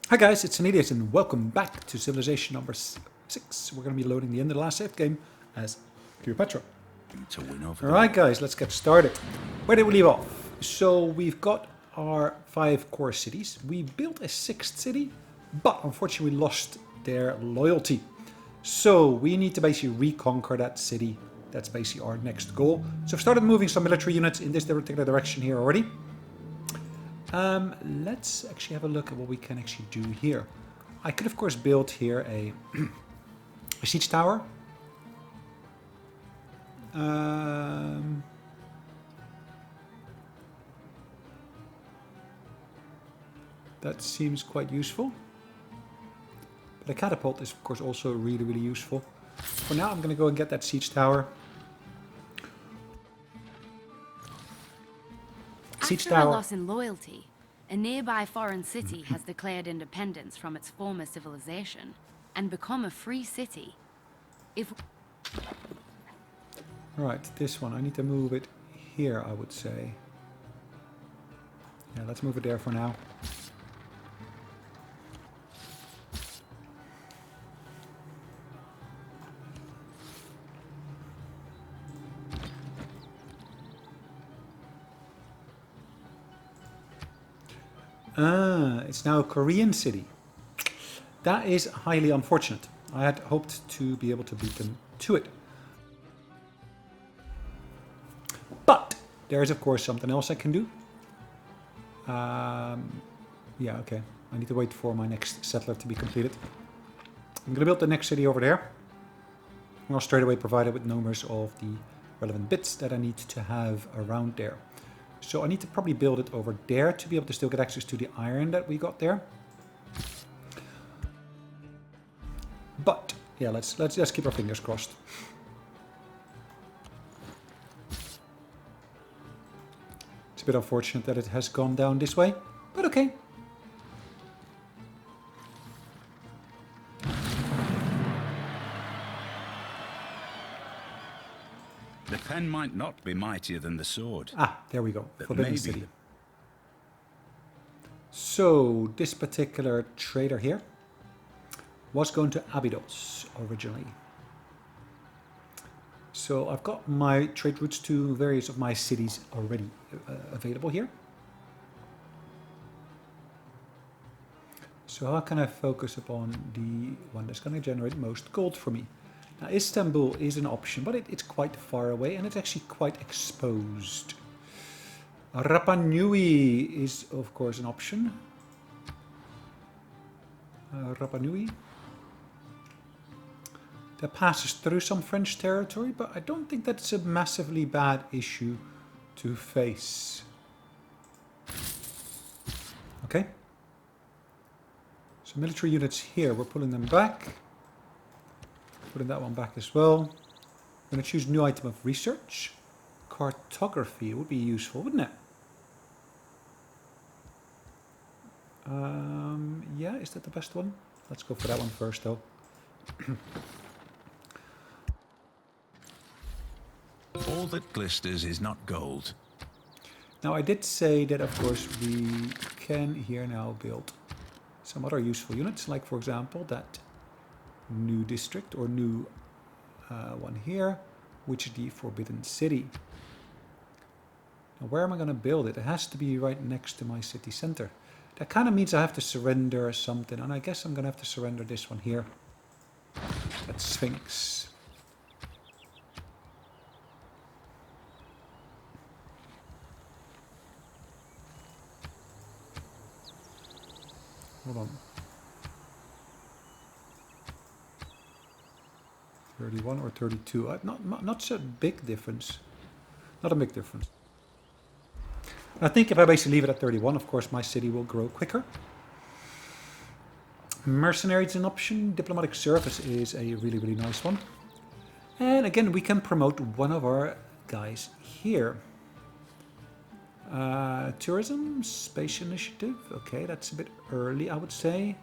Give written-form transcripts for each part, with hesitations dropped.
Hi guys, it's Sonelias and welcome back to Civilization number 6. We're going to be loading the end of the last save game as Cleopatra. To win over Alright guys, let's get started. Where did we leave off? So we've got our 5 core cities. We built a 6th city, but unfortunately we lost their loyalty. So we need to basically reconquer that city. That's basically our next goal. So I've started moving some military units in this particular direction here already. Let's actually have a look at what we can actually do here. I could of course build here a siege tower. That seems quite useful. But a catapult is of course also really useful. For now I'm going to go and get that siege tower. After a loss in loyalty, a nearby foreign city has declared independence from its former civilization and become a free city. Right, this one. I need to move it here, I would say. Yeah, let's move it there for now. It's now a Korean city. That is highly unfortunate. I had hoped to be able to beat them to it. But there is of course something else I can do. Yeah, okay. I need to wait for my next settler to be completed. I'm going to build the next city over there. And I'll straight away provide it with numbers of the relevant bits that I need to have around there. So I need to probably build it over there to be able to still get access to the iron that we got there. But yeah, let's just keep our fingers crossed. It's a bit unfortunate that it has gone down this way, but okay. The pen might not be mightier than the sword. Ah, there we go. But Forbidden maybe City. So this particular trader here was going to Abydos originally. So I've got my trade routes to various of my cities already available here. So how can I focus upon the one that's going to generate most gold for me? Now Istanbul is an option, but it's quite far away and it's actually quite exposed. Rapa Nui is of course an option. Rapa Nui. That passes through some French territory, but I don't think that's a massively bad issue to face. Okay. So military units here, we're pulling them back. Putting that one back as well. I'm going to choose new item of research. Cartography would be useful, wouldn't it? Yeah, is that the best one? Let's go for that one first though. all that glisters is not gold. Now I did say that of course we can here now build some other useful units, like for example that new district or new one here, which is the Forbidden City. Now where am I going to build it? It has to be right next to my city center. That kind of means I have to surrender something, and I guess I'm going to have to surrender this one here. That Sphinx. Hold on. 31 or 32. Not so big difference. Not a big difference. I think if I basically leave it at 31, of course, my city will grow quicker. Mercenaries is an option. Diplomatic service is a really nice one. And again, we can promote one of our guys here. Tourism, space initiative. Okay, that's a bit early, I would say.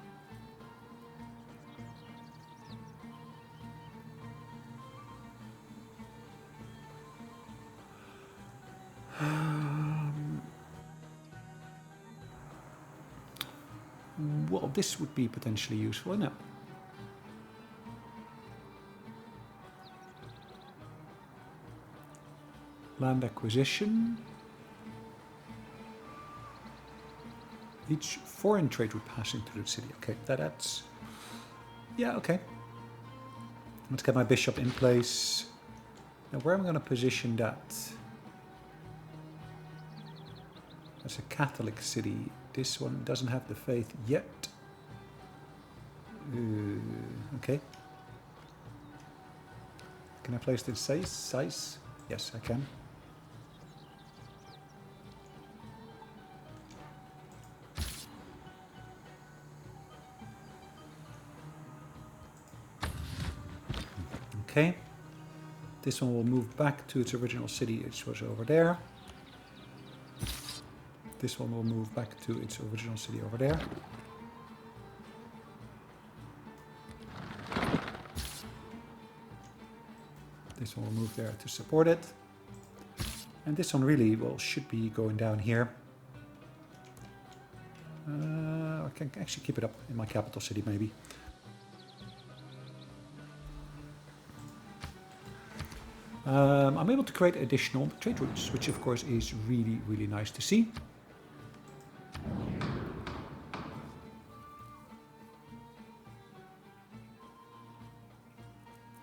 Well, this would be potentially useful, isn't it? Land acquisition. Each foreign trade route passing through the city. Okay, that's... Yeah, okay. Let's get my bishop in place. Now, where am I going to position that? That's a Catholic city. This one doesn't have the faith yet. Okay. Can I place this size? Yes, I can. Okay. This one will move back to its original city, which was over there. This one will move back to its original city over there. This one will move there to support it. And this one really, well, should be going down here. I can actually keep it up in my capital city, maybe. I'm able to create additional trade routes, which of course is really, really nice to see.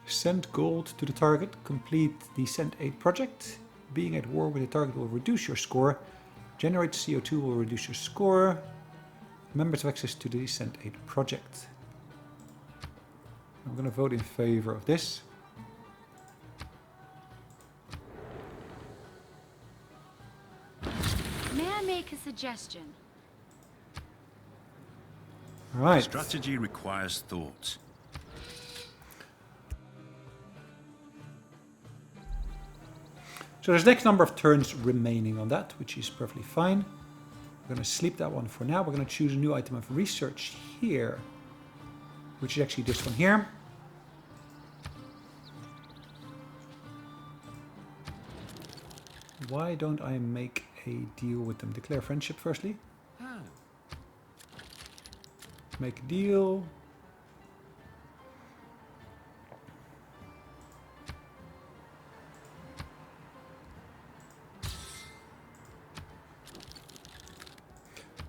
Send gold to the target. Complete the Send Aid project. Being at war with the target will reduce your score. Generate CO2 will reduce your score. Members have access to the Send Aid project. I'm going to vote in favor of this. May I make a suggestion? All right. Strategy requires thought. So there's X number of turns remaining on that, which is perfectly fine. We're going to sleep that one for now. We're going to choose a new item of research here, which is actually this one here. Why don't I make a deal with them? Declare friendship firstly. Make a deal.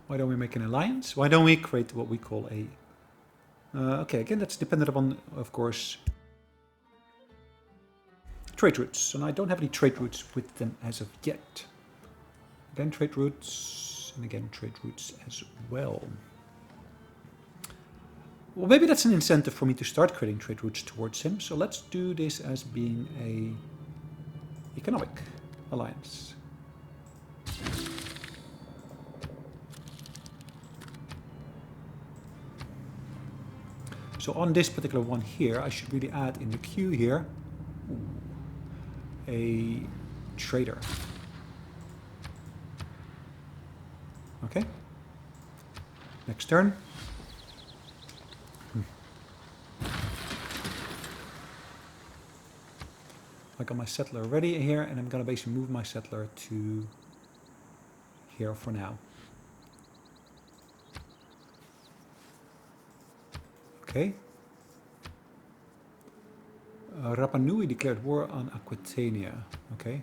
Why don't we make an alliance? Why don't we create what we call a... okay, again, that's dependent upon, of course, trade routes. And I don't have any trade routes with them as of yet. Again, trade routes, and again, trade routes as well. Well, maybe that's an incentive for me to start creating trade routes towards him. So let's do this as being a economic alliance. So on this particular one here, I should really add in the queue here a trader. Okay. Next turn. I got my settler ready here, and I'm going to basically move my settler to here for now. Okay. Rapa Nui declared war on Aquitania. Okay.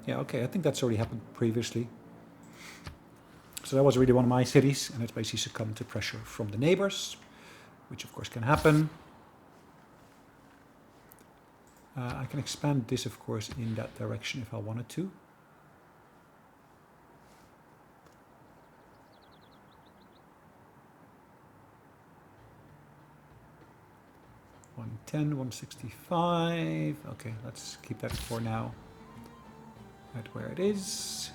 Yeah, okay, I think that's already happened previously. So that was really one of my cities, and it's basically succumbed to pressure from the neighbors, which of course can happen. I can expand this, of course, in that direction if I wanted to. $110, 165. Okay, let's keep that for now at where it is.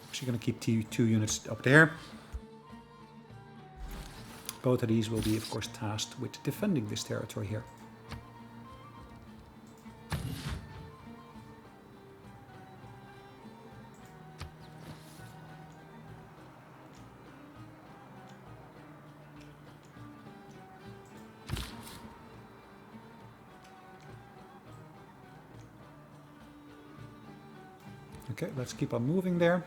Actually going to keep two units up there. Both of these will be, of course, tasked with defending this territory here. Okay, let's keep on moving there.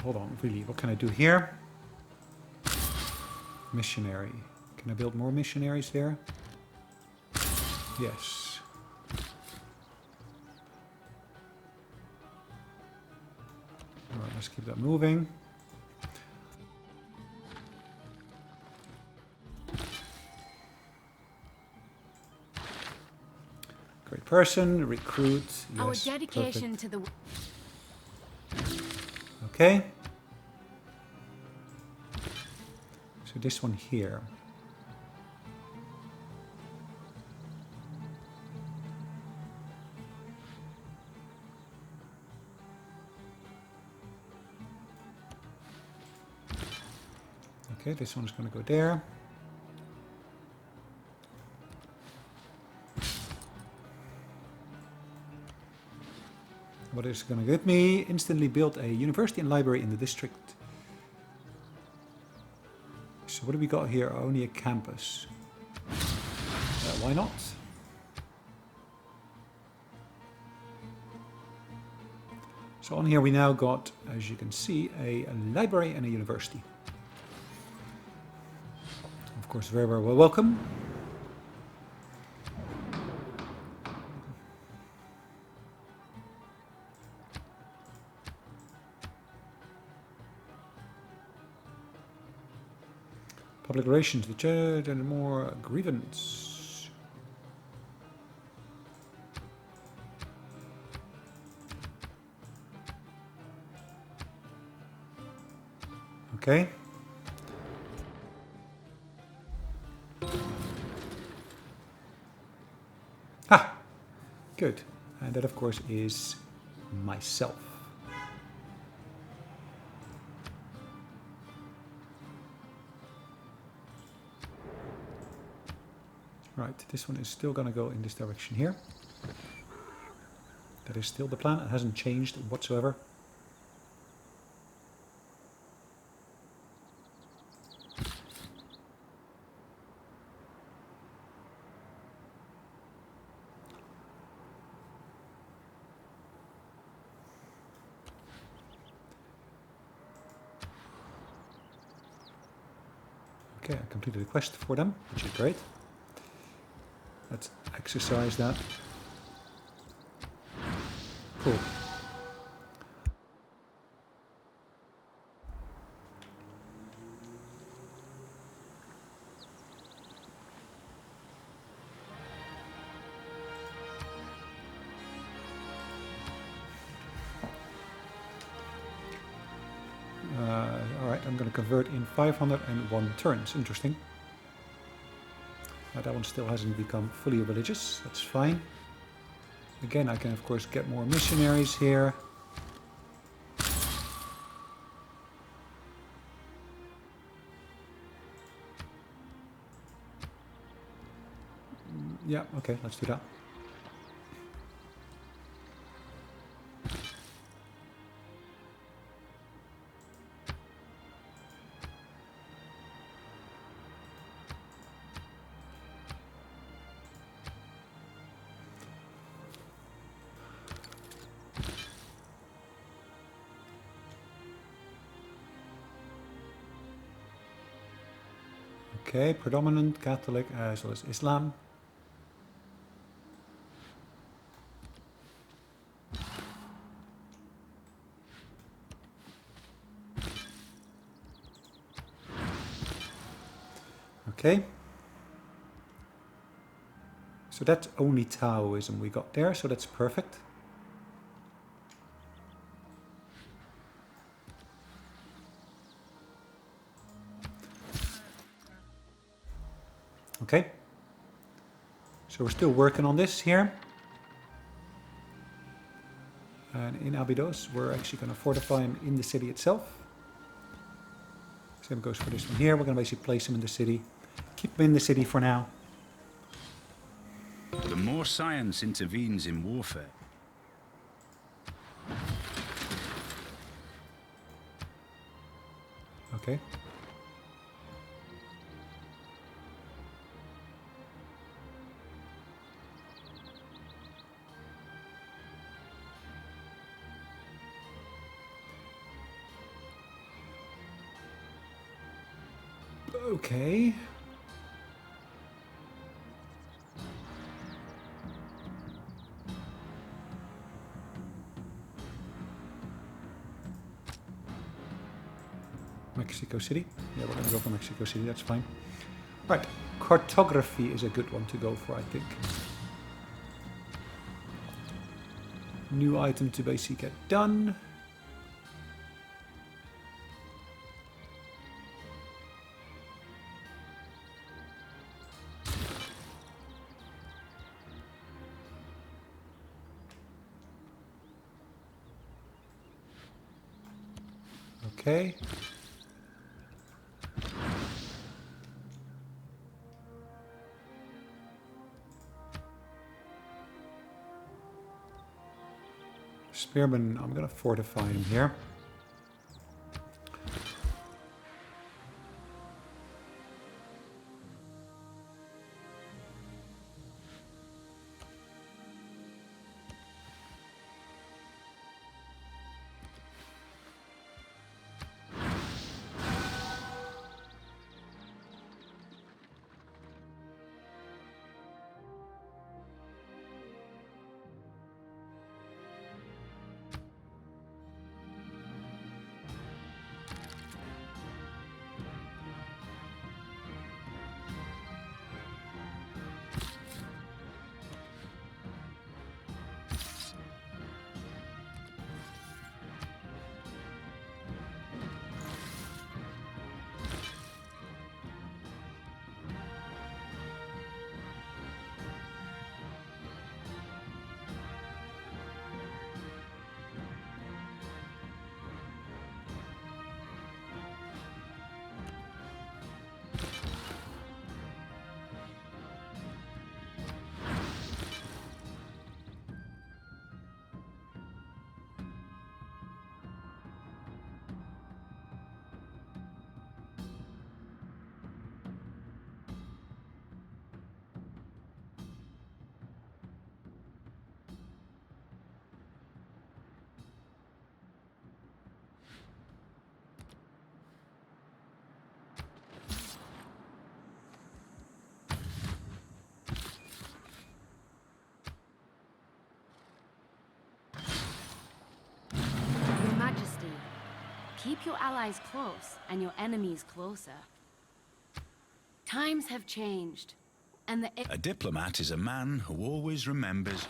Hold on, really, what can I do here? Missionary. Can I build more missionaries there? Yes. Alright, let's keep that moving. Great person, recruit. Our Yes, dedication perfect. to the Okay. So this one here. Okay, this one's going to go there. What is going to get me? Instantly build a university and library in the district. So what do we got here? Only a campus. Why not? So on here we now got, as you can see, a library and a university. Of course, very, very well welcome. Public relations, the church and more grievance. Okay. Ah, good. And that, of course, is myself. Right, this one is still going to go in this direction here. That is still the plan. It hasn't changed whatsoever. Okay, I completed a quest for them, which is great. Let's exercise that. Cool. Alright, I'm going to convert in 501 turns. Interesting. That one still hasn't become fully religious. That's fine. Again, I can of course get more missionaries here. Yeah, okay, let's do that. Okay, predominant Catholic as well as Islam. Okay. So that's only Taoism we got there, so that's perfect. Okay. So we're still working on this here. And in Abydos, we're actually going to fortify him in the city itself. Same goes for this one here. We're going to basically place him in the city. Keep him in the city for now. The more science intervenes in warfare, Okay. Okay. Mexico City. Yeah, we're going to go for Mexico City. That's fine. Right. Cartography is a good one to go for, I think. New item to basically get done. Okay. Spearman, I'm going to fortify him here. Your Majesty, keep your allies close and your enemies closer. Times have changed, and the... A diplomat is a man who always remembers.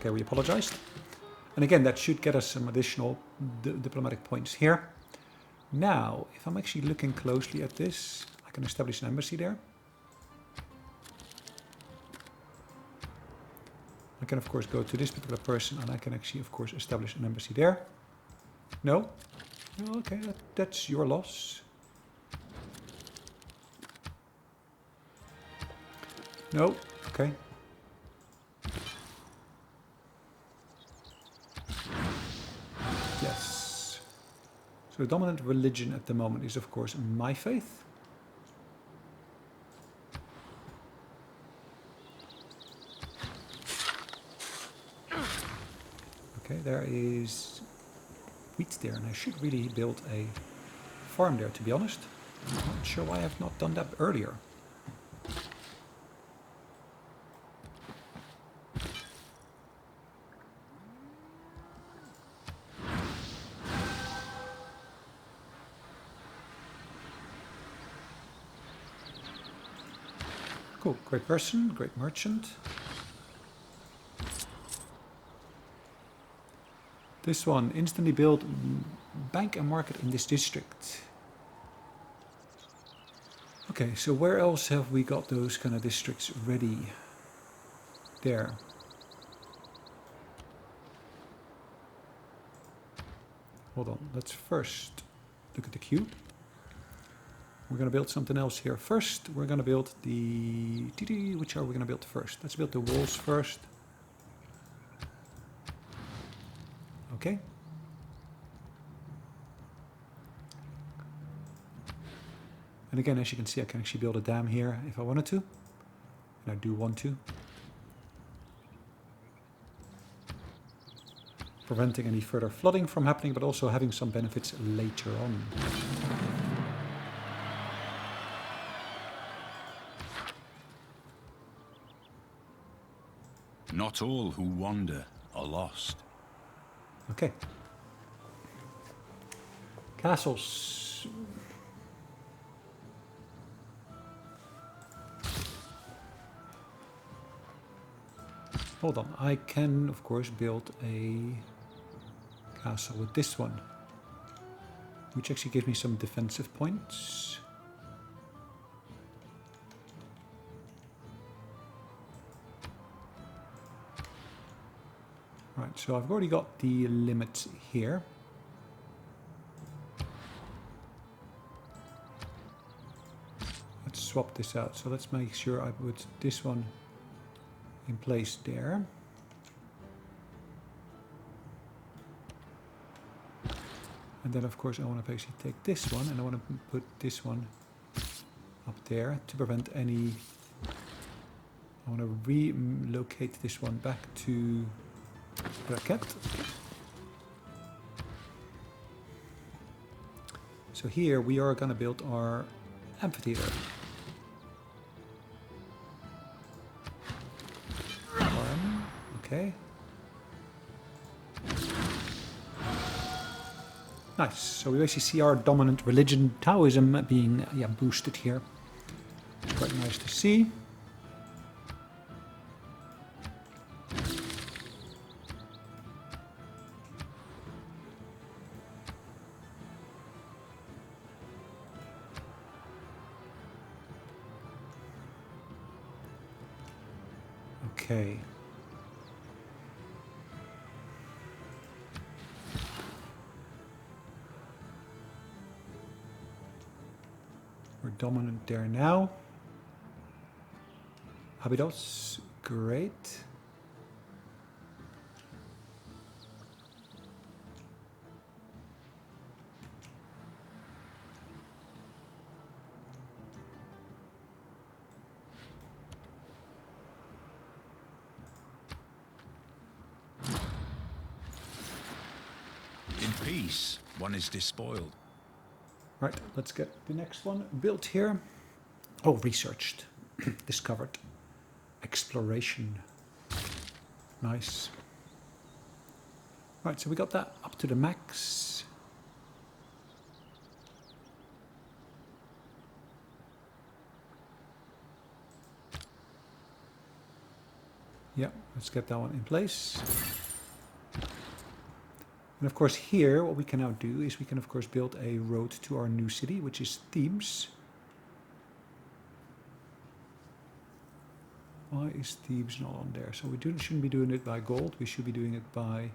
Okay, we apologized. And again, that should get us some additional diplomatic points here. Now, if I'm actually looking closely at this, I can establish an embassy there. I can, of course, go to this particular person, and I can actually, of course, establish an embassy there. No? No, okay, that's your loss. No? Okay. Yes. So the dominant religion at the moment is, of course, my faith. Okay, there is wheat there, and I should really build a farm there, to be honest. I'm not sure why I have not done that earlier. Cool, great person, great merchant. This one, instantly build bank and market in this district. Okay, so where else have we got those kind of districts ready? There. Hold on, let's first look at the queue. We're going to build something else here. First, we're going to build the... Which are we going to build first? Let's build the walls first. Okay. And again, as you can see, I can actually build a dam here if I wanted to. And I do want to. Preventing any further flooding from happening, but also having some benefits later on. Not all who wander are lost. Okay. Castles. Hold on, I can of course build a castle with this one, which actually gives me some defensive points. Right, so I've already got the limits here. Let's swap this out. So let's make sure I put this one in place there. And then of course I want to basically take this one and I want to put this one up there to prevent any... I want to relocate this one back to bracket. So here we are going to build our amphitheater. Okay. Nice. So we basically see our dominant religion, Taoism, being boosted here. It's quite nice to see. Okay. We're dominant there now. Abydos, great. In peace, one is despoiled. Right, let's get the next one built here. Oh, researched, discovered, exploration. Nice. Right, so we got that up to the max. Yeah, let's get that one in place. And of course here, what we can now do is we can of course build a road to our new city, which is Thebes. Why is Thebes not on there? So we shouldn't be doing it by gold, we should be doing it by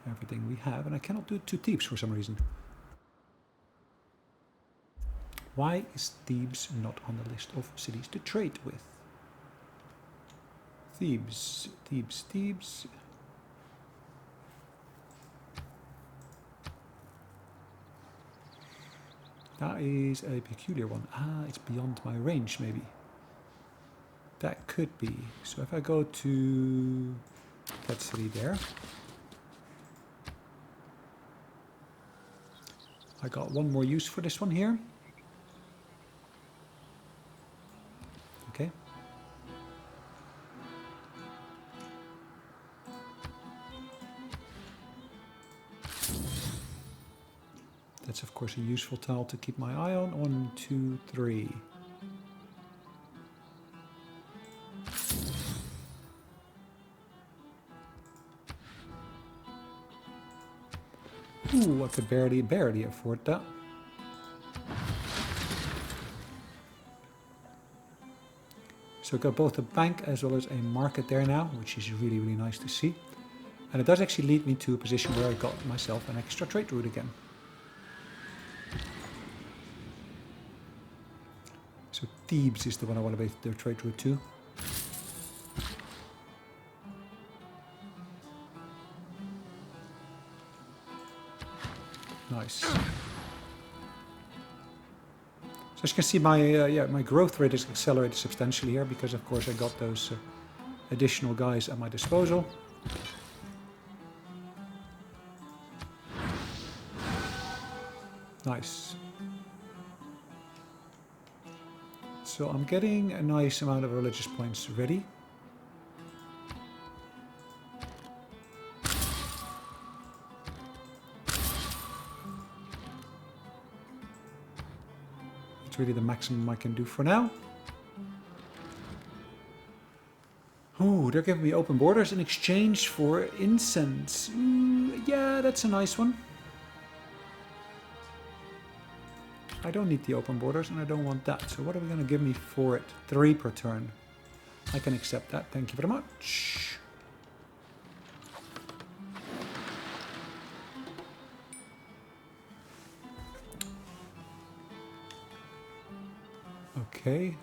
everything we have. And I cannot do it to Thebes for some reason. Why is Thebes not on the list of cities to trade with? Thebes, Thebes, Thebes. That is a peculiar one. Ah, it's beyond my range, maybe. That could be. So if I go to that city there, I got one more use for this one here. Okay. That's of course a useful tile to keep my eye on. 1, 2, 3. Ooh, I could barely afford that. So I've got both a bank as well as a market there now, which is really, really nice to see. And it does actually lead me to a position where I got myself an extra trade route again. So Thebes is the one I want to base their trade route to. Nice. So as you can see, my growth rate is accelerated substantially here because, of course, I got those additional guys at my disposal. Nice. So I'm getting a nice amount of religious points ready. It's really the maximum I can do for now. Ooh, they're giving me open borders in exchange for incense. Yeah, that's a nice one. I don't need the open borders and I don't want that. So what are we going to give me for it? 3 per turn. I can accept that. Thank you very much. Okay.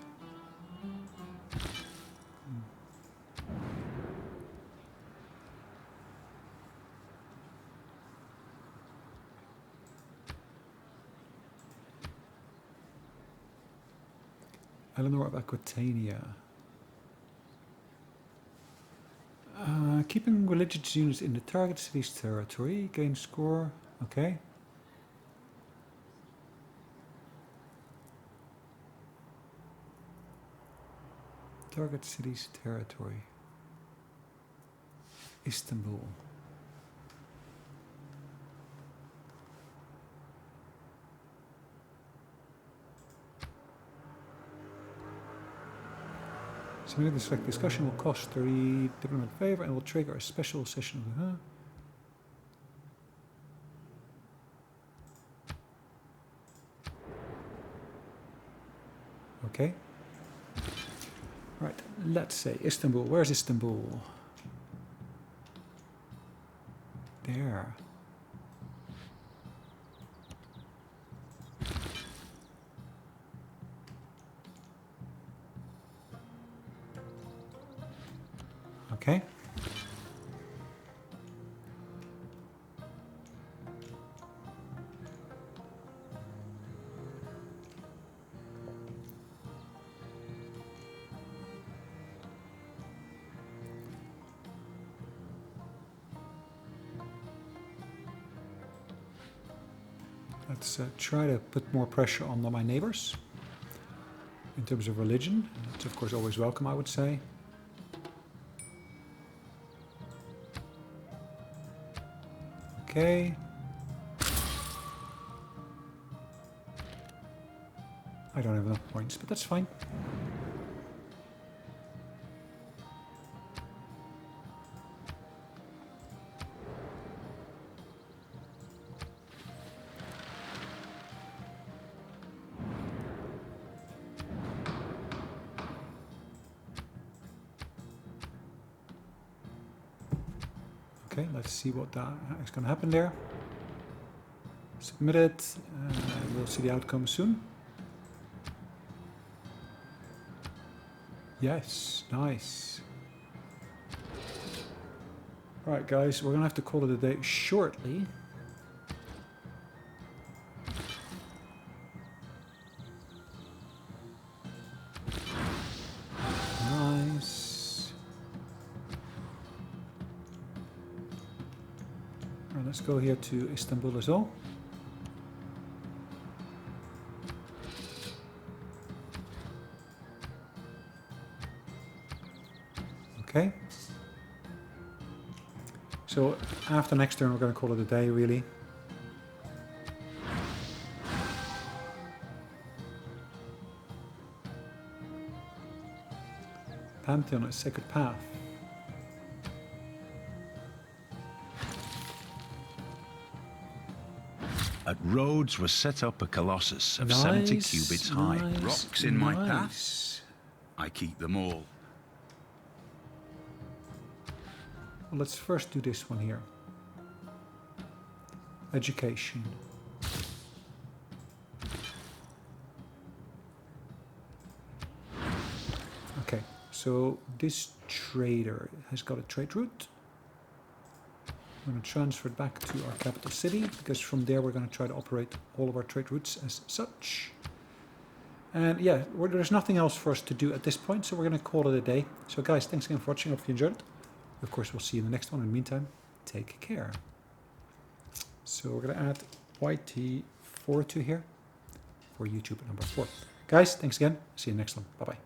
Eleanor of Aquitania. Keeping religious units in the target city's territory. Gain score. Okay. Target city's territory. Istanbul. Submitting this discussion will cost 30 diplomat favor and will trigger a special session of the... Okay. Right, let's say Istanbul. Where's Istanbul? There. Okay. Let's try to put more pressure on my neighbors in terms of religion. That's of course always welcome, I would say. Okay. I don't have enough points, but that's fine. Okay, let's see what that is going to happen there. Submit it. We'll see the outcome soon. Yes, nice. Alright guys, we're going to have to call it a day shortly. Nice. Alright, let's go here to Istanbul as well. Okay. So after next turn we're going to call it a day really. Pantheon is Sacred Path. At Rhodes was set up a colossus of 70 cubits high. Rocks in my path. I keep them all. Well, let's first do this one here. Education. Okay, so this trader has got a trade route. I'm going to transfer it back to our capital city, because from there we're going to try to operate all of our trade routes as such. And yeah, there's nothing else for us to do at this point, so we're going to call it a day. So guys, thanks again for watching. Hope you enjoyed it. Of course, we'll see you in the next one. In the meantime, take care. So we're going to add YT4 to here for YouTube at number 4. Guys, thanks again. See you next one. Bye-bye.